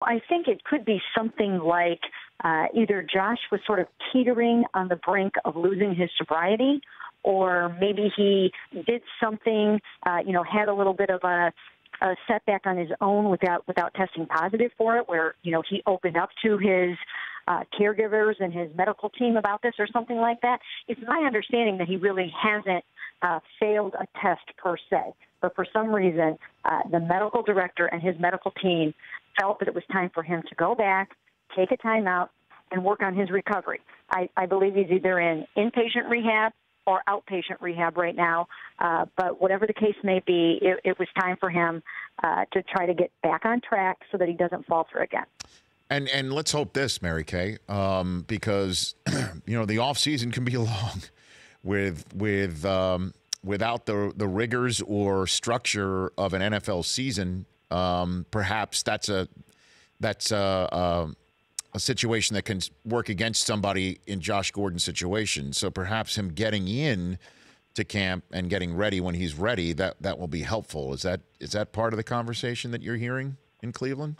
I think it could be something like either Josh was sort of teetering on the brink of losing his sobriety, or maybe he did something, had a little bit of a setback on his own without testing positive for it, where, he opened up to his caregivers and his medical team about this or something like that. It's my understanding that he really hasn't failed a test per se. But for some reason, the medical director and his medical team felt that it was time for him to go back, take a timeout, and work on his recovery. I believe he's either in inpatient rehab or outpatient rehab right now. But whatever the case may be, it was time for him to try to get back on track so that he doesn't falter again. And let's hope this, Mary Kay, because the off season can be long without the rigors or structure of an NFL season. Perhaps that's a situation that can work against somebody in Josh Gordon's situation. So perhaps him getting in to camp and getting ready when he's ready, that will be helpful. Is that part of the conversation that you're hearing in Cleveland?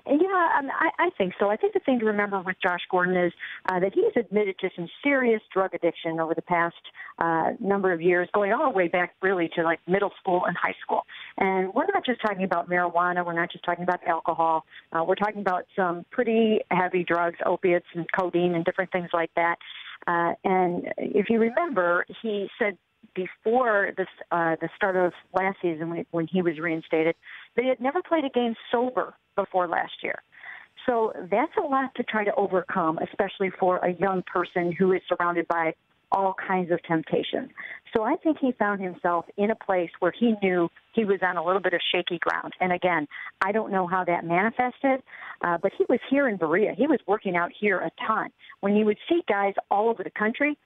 Yeah, I think so. I think the thing to remember with Josh Gordon is that he has admitted to some serious drug addiction over the past number of years, going all the way back really to like middle school and high school. And we're not just talking about marijuana. We're not just talking about alcohol. We're talking about some pretty heavy drugs, opiates and codeine and different things like that. And if you remember, he said before the start of last season when he was reinstated, that he had never played a game sober before last year. So that's a lot to try to overcome, especially for a young person who is surrounded by all kinds of temptations. So I think he found himself in a place where he knew he was on a little bit of shaky ground. And again, I don't know how that manifested, but he was here in Berea. He was working out here a ton. When you would see guys all over the country,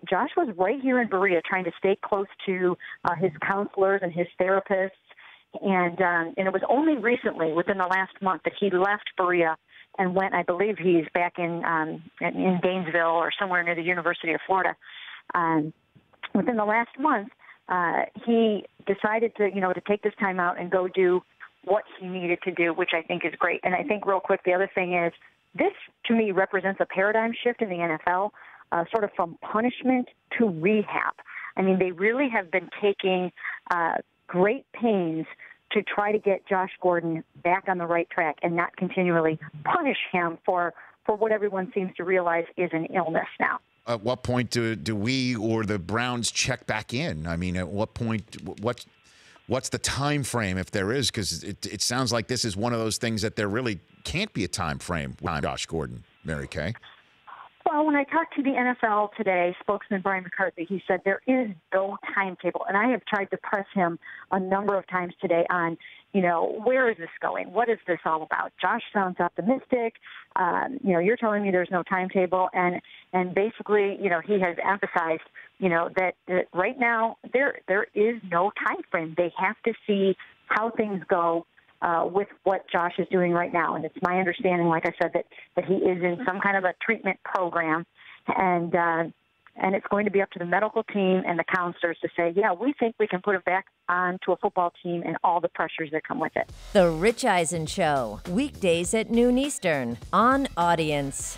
Josh was right here in Berea trying to stay close to his counselors and his therapists. And it was only recently, within the last month, that he left Berea and went, I believe he's back in Gainesville or somewhere near the University of Florida. Within the last month, he decided to take this time out and go do what he needed to do, which I think is great. And I think real quick, the other thing is this, to me, represents a paradigm shift in the NFL, sort of from punishment to rehab. I mean, they really have been taking great pains to try to get Josh Gordon back on the right track and not continually punish him for what everyone seems to realize is an illness now. At what point do we or the Browns check back in? I mean, at what point, what's the time frame, if there is? Because it sounds like this is one of those things that there really can't be a time frame with Josh Gordon, Mary Kay. Well, when I talked to the NFL today, spokesman Brian McCarthy, he said there is no timetable. And I have tried to press him a number of times today on, where is this going? What is this all about? Josh sounds optimistic. You're telling me there's no timetable. And basically, he has emphasized, that right now there is no time frame. They have to see how things go with what Josh is doing right now. And it's my understanding, like I said, that he is in some kind of a treatment program. And it's going to be up to the medical team and the counselors to say, yeah, we think we can put him back onto a football team and all the pressures that come with it. The Rich Eisen Show, weekdays at noon Eastern on Audience.